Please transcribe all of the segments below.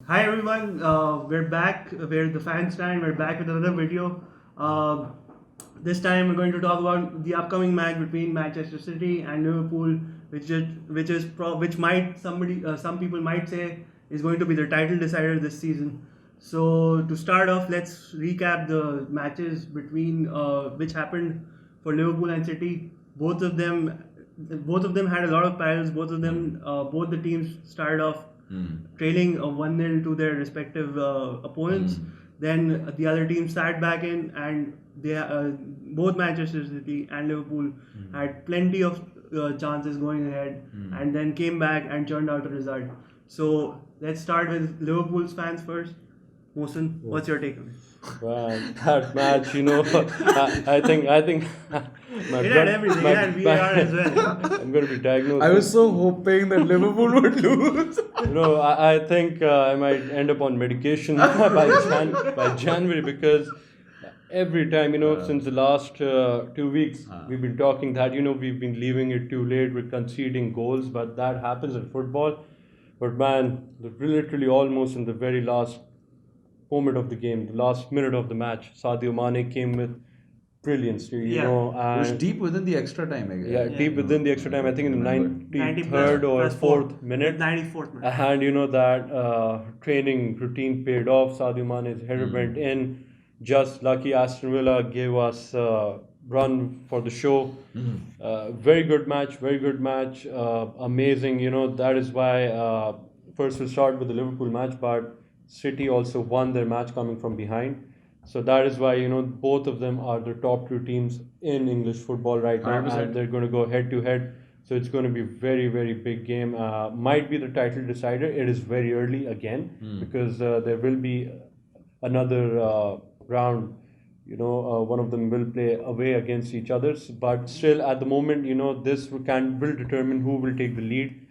Hi everyone, we're back. We're TheFanStand. We're back with another video. Uh, this time we're going to talk about the upcoming match between Manchester City and Liverpool, which might some people might say is going to be the title decider this season. So to start off, let's recap the matches between which happened for Liverpool and City. Both of them had a lot of parallels. Both the teams started off trailing 1-0 to their respective opponents. Then the other team sat back in, and both Manchester City and Liverpool had plenty of chances going ahead, and then came back and churned out a result. So let's start with Liverpool's fans first. Mohsen, what's your take on it? Well, that match, I think my It had blood, everything. my, It had VAR as well. I'm going to be diagnosed. I was so hoping that Liverpool would lose. I think I might end up on medication by January because every time, since the last 2 weeks, we've been talking that, we've been leaving it too late, we're conceding goals, but that happens in football. But man, literally almost in the very last moment of the game, the last minute of the match, Sadio Mane came with brilliance, It was and deep within the extra time, I guess. yeah, deep within the extra time. I think in the Remember. 93rd or plus four. 4th minute. 94th minute. And that training routine paid off. Sadio Mane's header went in. Just lucky Aston Villa gave us run for the show. Very good match. Very good match. Amazing. That is why first we'll start with the Liverpool match, but City also won their match coming from behind. So that is why both of them are the top two teams in English football right now, 100%. and they're going to go head to head. So it's going to be very very big game. Might be the title decider. It is very early again because there will be another round. One of them will play away against each others, but still at the moment, this will determine who will take the lead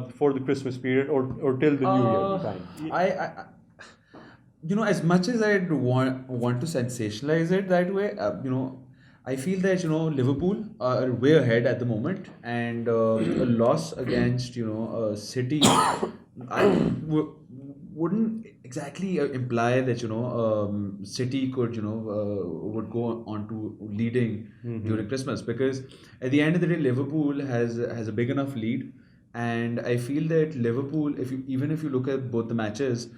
before the Christmas period or till the New Year time. As much as I'd want to sensationalize it that way, I feel that Liverpool are way ahead at the moment, and a loss against City, wouldn't exactly imply that City could would go on to leading during Christmas, because at the end of the day Liverpool has a big enough lead. And I feel that Liverpool, even if you look at both the matches,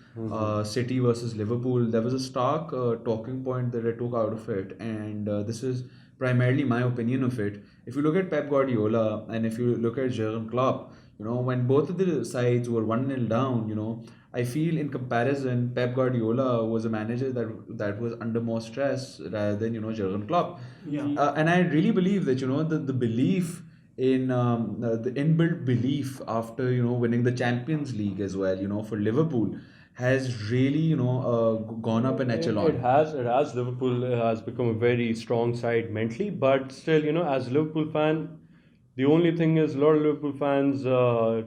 City versus Liverpool, there was a stark talking point that I took out of it, and this is primarily my opinion of it. If you look at Pep Guardiola and if you look at Jurgen Klopp, when both of the sides were 1-0 down, I feel in comparison, Pep Guardiola was a manager that was under more stress rather than Jurgen Klopp. Yeah. And I really believe that the belief in the inbuilt belief after winning the Champions League as well, for Liverpool, has really gone up an echelon. It has. Liverpool has become a very strong side mentally, but still, as a Liverpool fan, the only thing is a lot of Liverpool fans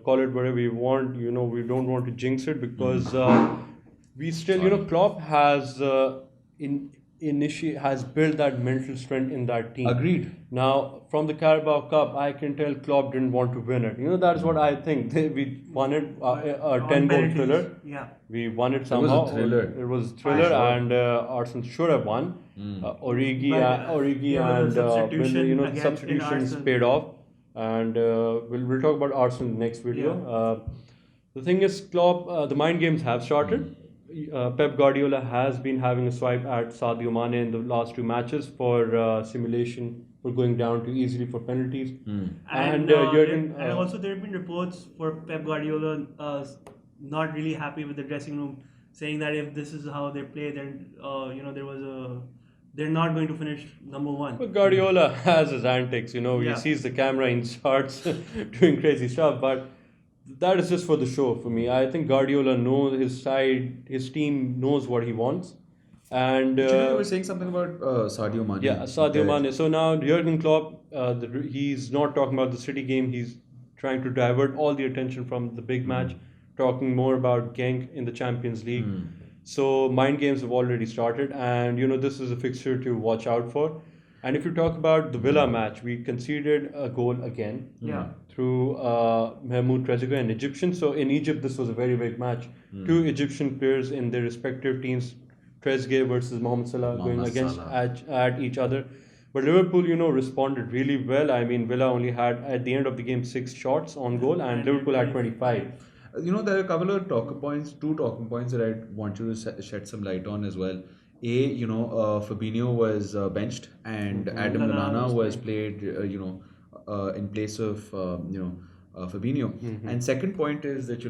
call it whatever we want. We don't want to jinx it because we still, Klopp has has built that mental strength in that team. Agreed. Now, from the Carabao Cup, I can tell Klopp didn't want to win it. That's what I think. We won it a On 10-goal penalties. thriller. Yeah. We won it was a somehow. thriller. It was a thriller, Sure. and Arsenal should have won. Origi There was and a substitution again in substitutions Arsenal. paid off. And we'll talk about Arsenal in the next video. The thing is, Klopp, the mind games have started. Pep Guardiola has been having a swipe at Sadio Mane in the last two matches for simulation, for going down too easily for penalties. And Jurgen, and also there have been reports for Pep Guardiola not really happy with the dressing room, saying that if this is how they play, then they're not going to finish number one. But Guardiola has his antics, Yeah. he sees the camera and starts doing crazy stuff, but that is just for the show for me. I think Guardiola knows his side, his team knows what he wants. And Actually, you were saying something about Sadio Mane. yeah, Sadio That- Mane. So now Jurgen Klopp, he's not talking about the City game. He's trying to divert all the attention from the big match, talking more about Genk in the Champions League. So mind games have already started, and this is a fixture to watch out for. And if you talk about the Villa match, we conceded a goal again Yeah. through Mahmoud Trezeguet, an Egyptian. So in Egypt, this was a very big match. Two Egyptian players in their respective teams, Trezeguet versus Mohamed Salah, going Mohamed against Salah. at each other. But Liverpool, responded really well. I mean, Villa only had at the end of the game 6 shots on goal, and Liverpool had 25. There are a couple of two talking points that I want you to shed some light on as well. Fabinho was benched, and Adam Lallana was played, in place of, Fabinho. And second point is that,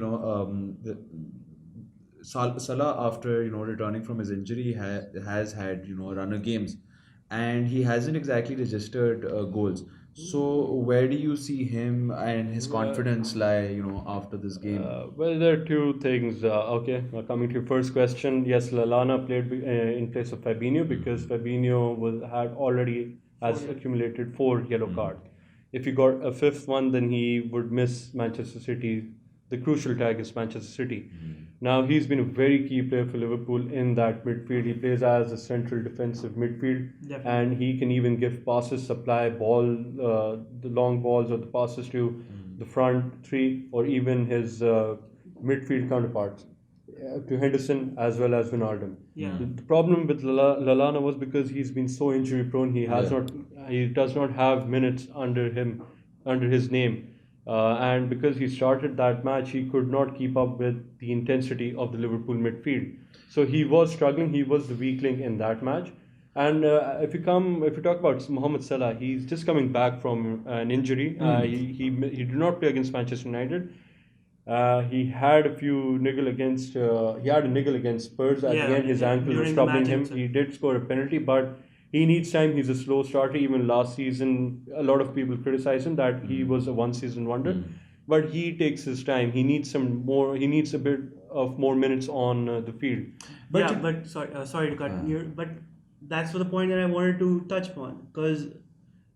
Salah, after, returning from his injury, has had, a run of games, and he hasn't exactly registered goals. So where do you see him and his confidence lie, after this game? Well, there are two things. Okay, coming to your first question, yes, Lallana played in place of Fabinho because Fabinho had already has accumulated 4 yellow cards. If he got a fifth one, then he would miss Manchester City, the crucial tag is Manchester City. Now he's been a very key player for Liverpool in that midfield. He plays as a central defensive midfield, and he can even give passes, supply the long balls or the passes to the front three or even his midfield counterparts, to Henderson as well as Wijnaldum. Yeah. The problem with Lallana was because he's been so injury prone. He does not have minutes under his name. And because he started that match, he could not keep up with the intensity of the Liverpool midfield. So he was struggling. He was the weak link in that match. And if you talk about Mohamed Salah, he's just coming back from an injury. He did not play against Manchester United. He had a niggle against Spurs at the end. His ankle was troubling him. He did score a penalty, but he needs time. He's a slow starter. Even last season, a lot of people criticized him that he was a one-season wonder. But he takes his time. He needs He needs a bit of more minutes on the field. But sorry to cut you. But that's the point that I wanted to touch upon, because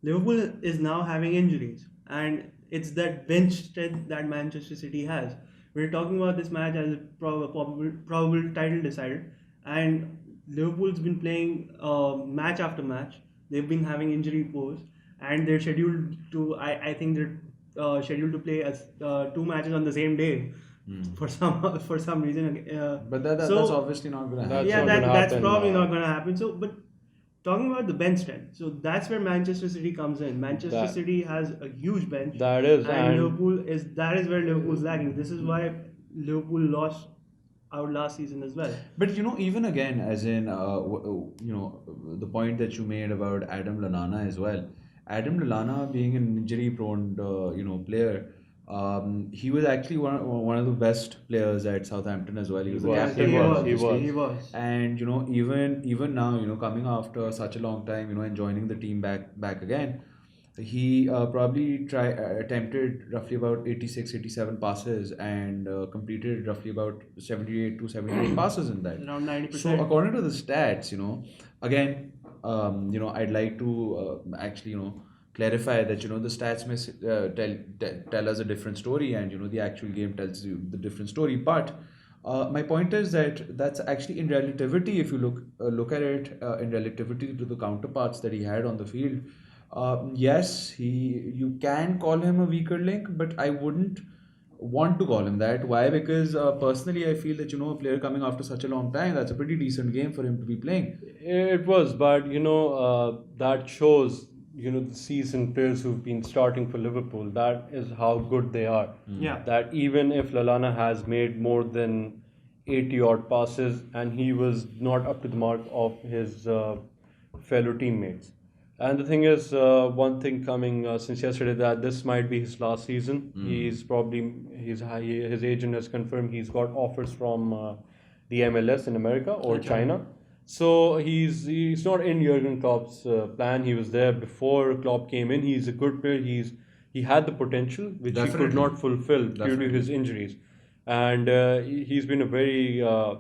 Liverpool is now having injuries, and it's that bench strength that Manchester City has. We're talking about this match as a probable title decider, and Liverpool's been playing match after match. They've been having injury reports, and they're scheduled to. I think they're scheduled to play as 2 matches on the same day for some reason. But that's obviously not going to happen. That's probably not going to happen. So, but talking about the bench strength, so that's where Manchester City comes in. Manchester City has a huge bench. That is, and that is where Liverpool's lagging. This is why Liverpool lost out last season as well. But even again, as in the point that you made about Adam Lallana as well. Adam Lallana being an injury-prone player, he was actually one of the best players at Southampton as well. He was the captain. He was. And even now, coming after such a long time, and joining the team back again, he probably attempted roughly about 86-87 passes and completed roughly about 78 to 78 passes in that. Around 90%. So according to the stats, again, I'd like to actually, clarify that, the stats may tell us a different story, and, the actual game tells you the different story. But my point is that that's actually in relativity, if you look at it in relativity to the counterparts that he had on the field. Yes, you can call him a weaker link, but I wouldn't want to call him that. Why? Because personally, I feel that a player coming after such a long time, that's a pretty decent game for him to be playing. It was, but that shows the seasoned players who've been starting for Liverpool. That is how good they are. Yeah. That even if Lallana has made more than 80 odd passes, and he was not up to the mark of his fellow teammates. And the thing is, one thing coming since yesterday, that this might be his last season. His agent has confirmed he's got offers from the MLS in America or China. So he's not in Jurgen Klopp's plan. He was there before Klopp came in. He's a good player. He had the potential which he could not fulfill due to his injuries, and he's been a very a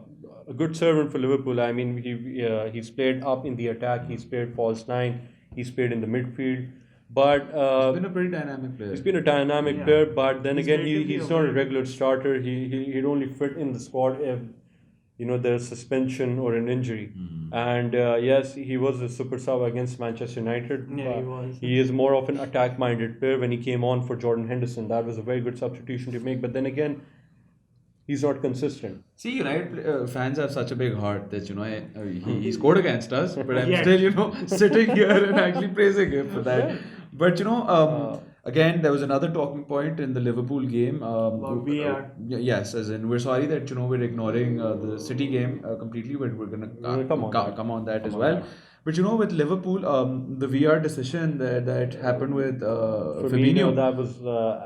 good servant for Liverpool. I mean, he's played up in the attack. He's played false nine. He's played in the midfield. But he's been a pretty dynamic player. He's been a dynamic player, but then again, he's not a regular starter. He'd only fit in the squad if there's suspension or an injury. And yes, he was a super sub against Manchester United. Yeah, he was. He is more of an attack-minded player. When he came on for Jordan Henderson, that was a very good substitution to make. But then again, he's not consistent. See, United fans have such a big heart that he scored against us, but I'm Yeah. still sitting here and actually praising him for that. But again, there was another talking point in the Liverpool game. About VAR. Yes, as in we're sorry that we're ignoring the City game completely, but we're gonna come on that as well. But with Liverpool, the VR decision that happened with Firmino, that was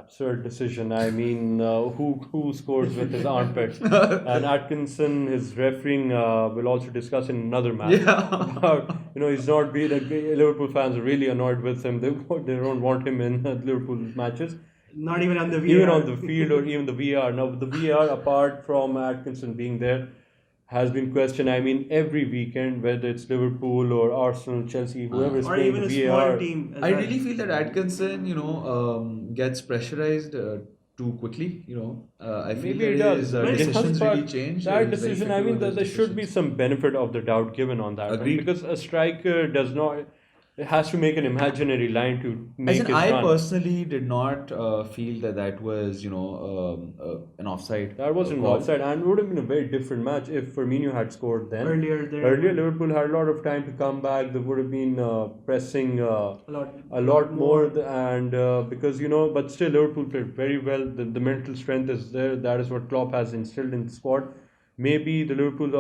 absurd decision. I mean, who scores with his armpit? And Atkinson, his refereeing, will also discuss in another match. Yeah. About, he's not being. Liverpool fans are really annoyed with him. They don't want him in Liverpool matches. Not even on the VR. Even on the field or even the VR. Now the VR, apart from Atkinson being there, has been questioned. I mean, every weekend, whether it's Liverpool or Arsenal, Chelsea, whoever is or playing even the a VAR. small team. as I well. really feel that Atkinson, gets pressurized too quickly. I feel Maybe it that does. his But decisions but really change. that He's very decision, I fickle mean, with his there should be decisions. some benefit of the doubt given on that. Right? Agreed. Because a striker does not. It has to make an imaginary line to make As in, his I run. personally did not feel that was, an offside. That wasn't call. offside, and it would have been a very different match if Firmino had scored then. Earlier, Liverpool had a lot of time to come back. They would have been pressing a a lot more, and because but still Liverpool played very well. The mental strength is there. That is what Klopp has instilled in the squad. Maybe the Liverpool,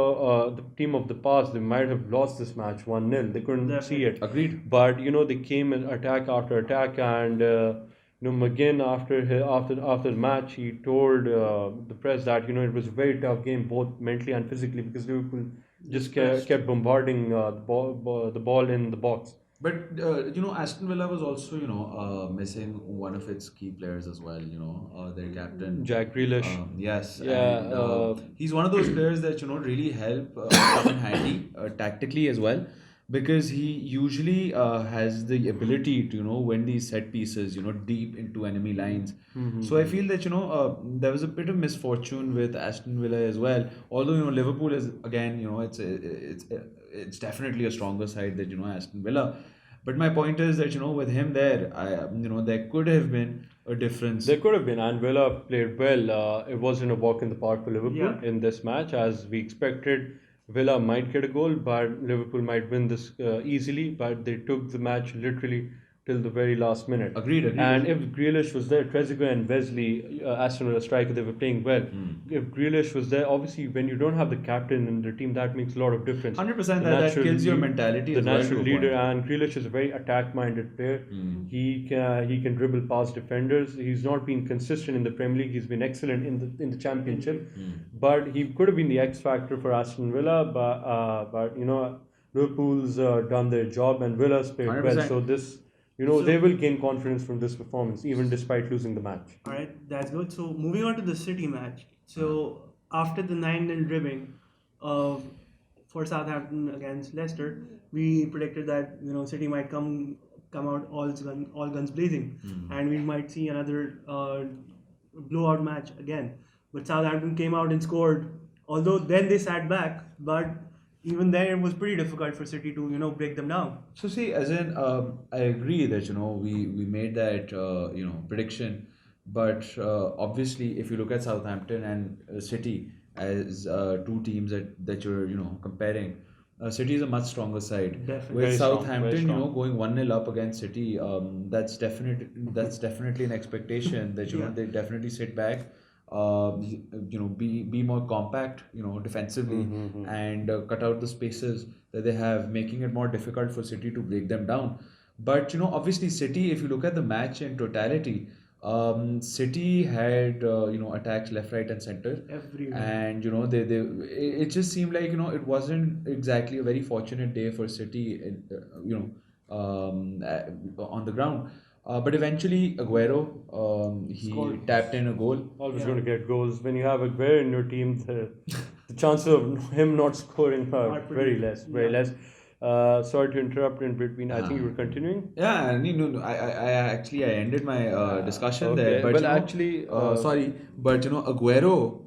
the team of the past, they might have lost this match 1-0. They couldn't see it. Agreed. But they came in attack after attack, and McGinn after the match, he told the press that it was a very tough game, both mentally and physically, because Liverpool just kept bombarding the ball in the box. But Aston Villa was also missing one of its key players as well. Their captain Jack Grealish. Yes, Yeah, and he's one of those players that really help come in handy tactically as well, because he usually has the ability to win these set pieces deep into enemy lines. So I feel that there was a bit of misfortune with Aston Villa as well. Although Liverpool is again it's definitely a stronger side than Aston Villa. But my point is that with him there, there could have been a difference. There could have been, and Villa played well. It wasn't a walk in the park for Liverpool in this match, as we expected. Villa might get a goal, but Liverpool might win this easily. But they took the match literally till the very last minute. Agreed. And if Grealish was there, Trezeguet and Wesley, Aston Villa striker, they were playing well. If Grealish was there, obviously when you don't have the captain in the team, that makes a lot of difference. 100% that kills your mentality. The as well natural to a leader, point. and Grealish is a very attack-minded player. He can dribble past defenders. He's not been consistent in the Premier League. He's been excellent in the Championship, but he could have been the X factor for Aston Villa. But Liverpool's done their job, and Villa's played well. 100%. So this. They will gain confidence from this performance, even despite losing the match. All right, that's good. So moving on to the City match. So after the 9-0 dribbling for Southampton against Leicester, we predicted that City might come out all guns blazing, and we might see another blowout match again. But Southampton came out and scored. Although then they sat back, but even then it was pretty difficult for City to break them down. So see, as in, I agree that we made that prediction, but obviously, if you look at Southampton and City as two teams that you're comparing, City is a much stronger side. Definitely. With Very strong, Southampton, very strong. going 1-0 up against City, that's definitely an expectation that they definitely sit back. Be more compact, defensively, and cut out the spaces that they have, making it more difficult for City to break them down. But obviously, City, if you look at the match in totality, City had attacks left, right, and center, Everywhere. and it just seemed like it wasn't exactly a very fortunate day for City, on the ground. But eventually, Aguero, he Scored. tapped in a goal. Always going to get goals. When you have Aguero in your team, the chances of him not scoring are Not very pretty- less. Very less. Sorry to interrupt in between. I think you were continuing. Yeah, no, I actually I ended my discussion Okay. there. But Well, actually, sorry, but Aguero,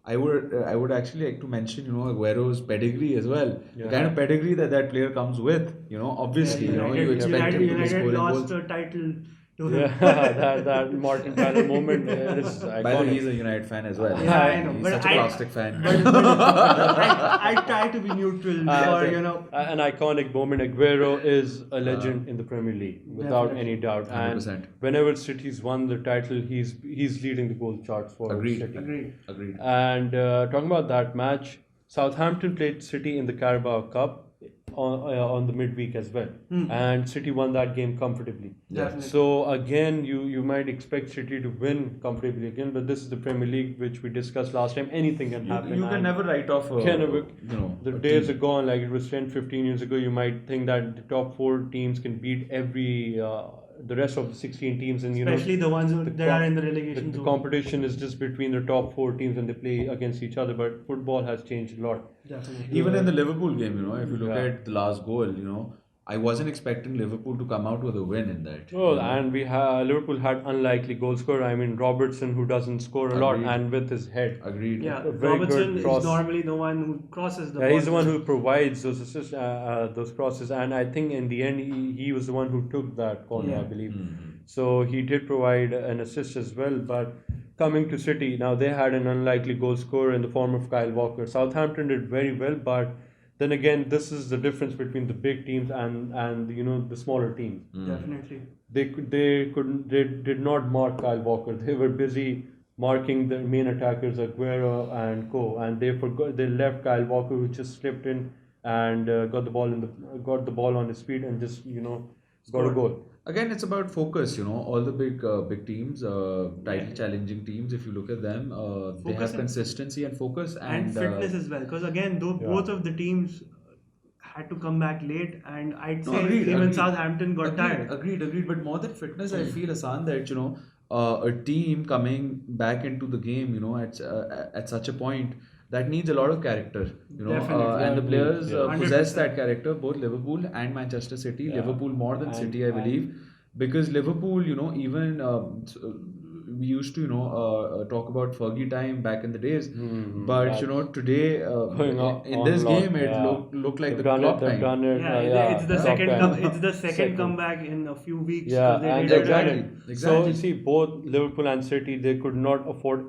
I would actually like to mention, Aguero's pedigree as well. The kind of pedigree that player comes with, obviously, you expect him to be scoring lost goals. a title to him. Yeah, that Martin Tyler moment is iconic. By the way, he's a United fan as well. Yeah, I know. He's But such a plastic fan. I try to be neutral for, An iconic moment. Aguero is a legend in the Premier League, without Definitely. any doubt. 100%. And whenever City's won the title, he's leading the goal charts for Agreed. City. Agreed. And talking about that match, Southampton played City in the Carabao Cup on the midweek as well, and City won that game comfortably. Definitely. So again, you might expect City to win comfortably again, but this is the Premier League, which we discussed last time. Anything can happen. You can never write off the days are gone. Like it was 10, 15 years ago, you might think that the top 4 teams can beat the rest of the 16 teams, and especially the ones that are in the relegation the zone. competition is just between the top 4 teams when they play against each other. But football has changed a lot. Definitely. Even in the Liverpool game, if you look at the last goal, I wasn't expecting Liverpool to come out with a win in that. Oh, and Liverpool had unlikely goal scorer. I mean, Robertson, who doesn't score a lot, and with his head. Agreed. Yeah, A very Robertson good cross. is normally the one who crosses the Yeah, ball. he's the one who provides those assists, those crosses, and I think in the end he was the one who took that corner, I believe. So he did provide an assist as well. But coming to City, now they had an unlikely goal scorer in the form of Kyle Walker. Southampton did very well, but then again, this is the difference between the big teams and the smaller teams. Definitely. They did not mark Kyle Walker. They were busy marking the main attackers Aguero and co, and they left Kyle Walker, who just slipped in and got the ball on his feet and just got a goal. Again, it's about focus. All the big teams, title challenging teams. If you look at them, they have consistency and focus and fitness as well. Because again, both of the teams had to come back late, and I'd say even Southampton got tired. Agreed. But more than fitness, I feel, Hassan, that a team coming back into the game, at such a point, that needs a lot of character, Definitely. and the players possess 100%. that character, both Liverpool and Manchester City. Yeah. Liverpool more than City, I believe, because Liverpool, even we used to, talk about Fergie time back in the days, but today in this game it looked like the Klopp time. It's the second comeback in a few weeks. Yeah, they and did exactly. So you see, both Liverpool and City, they could not afford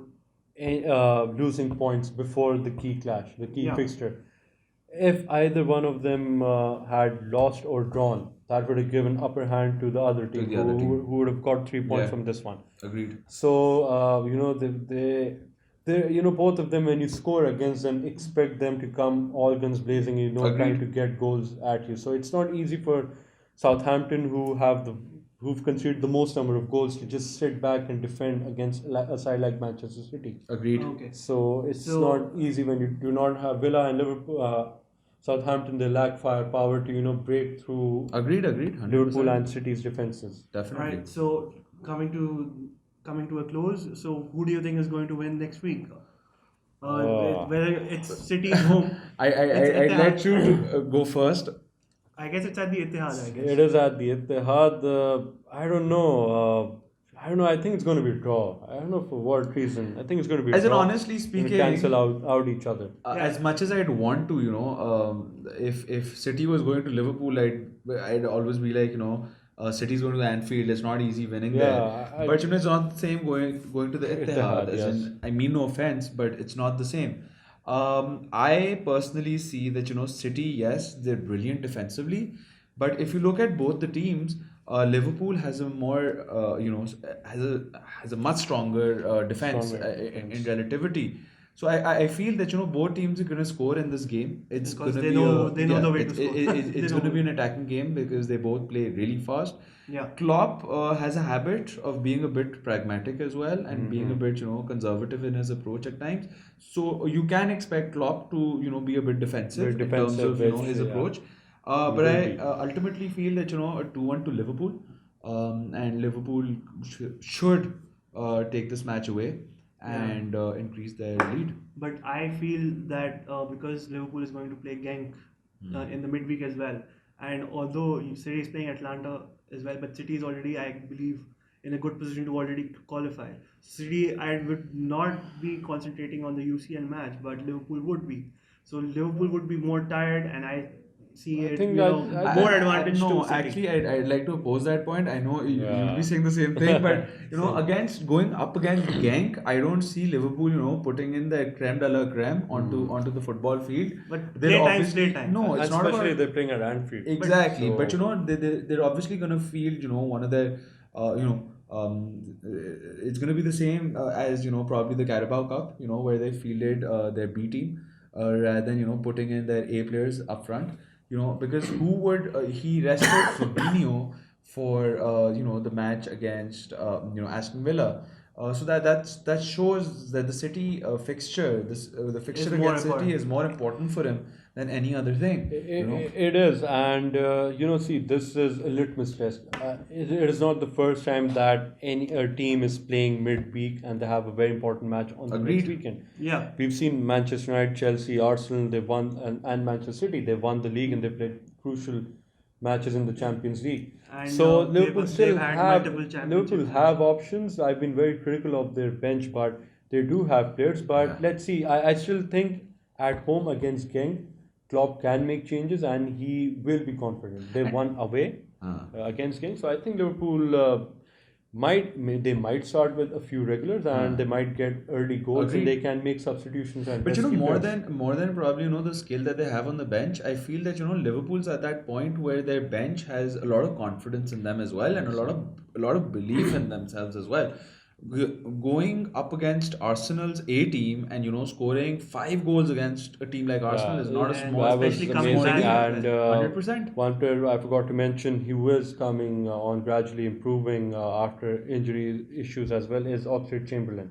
losing points before the key clash, the key fixture. If either one of them had lost or drawn, that would have given upper hand to the other team, who would have got 3 points from this one. Agreed. So they both of them, when you score against them, expect them to come all guns blazing, trying to get goals at you. So it's not easy for Southampton, who've conceded the most number of goals, to just sit back and defend against a side like Manchester City. Agreed. Okay. So it's not easy when you do not have Villa and Liverpool. Southampton, they lack firepower to break through. Agreed. 100%. Liverpool and City's defenses. Definitely. Right. So coming to a close. So who do you think is going to win next week? Whether it's City's home. I'd let you to go first. I guess it's at the Etihad. I guess It is at the Etihad. I don't know. I think it's going to be a draw. I don't know for what reason. I think it's going to be a As in, draw. honestly speaking, cancel out each other. As much as I'd want to, if City was going to Liverpool, I'd always be like, City's going to Anfield. It's not easy winning there. But it's not the same going to the Etihad. I mean, no offense, but it's not the same. I personally see that City, yes, they're brilliant defensively, but if you look at both the teams, Liverpool has a more has a much stronger defense in relativity. So I feel that both teams are going to score in this game. It's going to be they know the way to score. It's going to be an attacking game because they both play really fast. Yeah. Klopp has a habit of being a bit pragmatic as well and being a bit conservative in his approach at times. So you can expect Klopp to be a bit defensive in terms of his approach. But I ultimately feel that a 2-1 to Liverpool, and Liverpool should take this match away and increase their lead. But I feel that because Liverpool is going to play Genk in the midweek as well, and although City is playing Atlanta as well, but City is already, I believe, in a good position to already qualify. City, I would not be concentrating on the UCL match, but Liverpool would be. So Liverpool would be more tired, and I see I it, think more advantage no, to City. actually, I'd like to oppose that point. I know you'll Yeah. be saying the same thing, but against going up against Genk, I don't see Liverpool, putting in the creme de la creme onto the football field. But They're playtime, obviously playtime. no, it's not especially about they're playing at Anfield. exactly. So- But they're obviously gonna field one of their it's gonna be the same as probably the Carabao Cup, where they fielded their B team rather than putting in their A players up front. Because who would he rested Fabinho for the match against Aston Villa. So that shows that the City fixture, the fixture more against City important. is more important for him than any other thing. It is, and see, this is a litmus test. It is not the first time that any team is playing mid-week and they have a very important match on the Agreed. next weekend. Yeah. We've seen Manchester United, Chelsea, Arsenal. They won, and Manchester City. They won the league and they played crucial matches in the Champions League. And, So they've had multiple championships. Liverpool have options. I've been very critical of their bench, but they do have players. But let's see. I still think at home against Genk, Klopp can make changes and he will be confident. They won away against Genk, so I think Liverpool might start with a few regulars and they might get early goals Agreed. and they can make substitutions and But rest key more players. than probably the skill that they have on the bench, I feel that Liverpool's at that point where their bench has a lot of confidence in them as well and a lot of belief in themselves as well. Going up against Arsenal's A team and scoring 5 goals against a team like Arsenal is not a and small That was especially coming amazing, back. and 100%. one player I forgot to mention, he was coming on gradually improving after injury issues as well, is Oxlade-Chamberlain.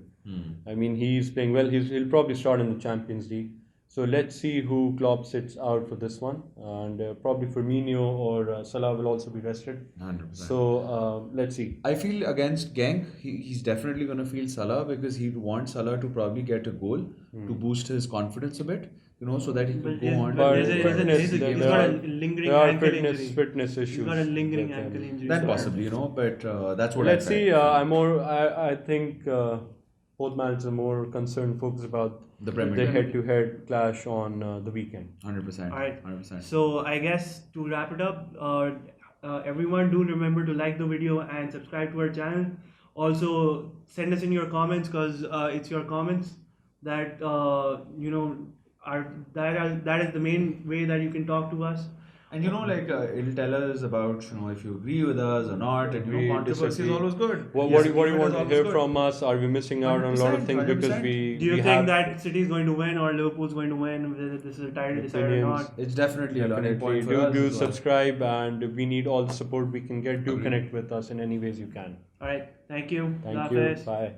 I mean, he's playing well. He'll probably start in the Champions League. So let's see who Klopp sits out for this one, and probably Firmino or Salah will also be rested. 100%. So let's see. I feel against Genk, he's definitely going to feel Salah because he'd want Salah to probably get a goal to boost his confidence a bit, so that he could go on. But he's got a lingering there are ankle injury. fitness issues. He's got a lingering that, ankle injury. Then so- possibly, but that's what Let's I see. felt. I think both managers are more concerned, focused about The Premier the League. head-to-head clash on the weekend. 100%. All right. 100%. So I guess to wrap it up, everyone do remember to like the video and subscribe to our channel. Also send us in your comments because it's your comments that that is the main way that you can talk to us. And it'll tell us about if you agree with us or not, and Agree, controversy is disagree. always good. What do you Disagreement want is to always hear good. from us? Are we missing out on a lot of things 100%, because we Do you we think have that City is going to win or Liverpool is going to win? Whether this is a title decider or Opinions. not? It's definitely a learning definitely point for us. do as well. subscribe, and we need all the support we can get. Do connect with us in any ways you can. All right. Thank you. Thank Allah you. Hafiz. Bye.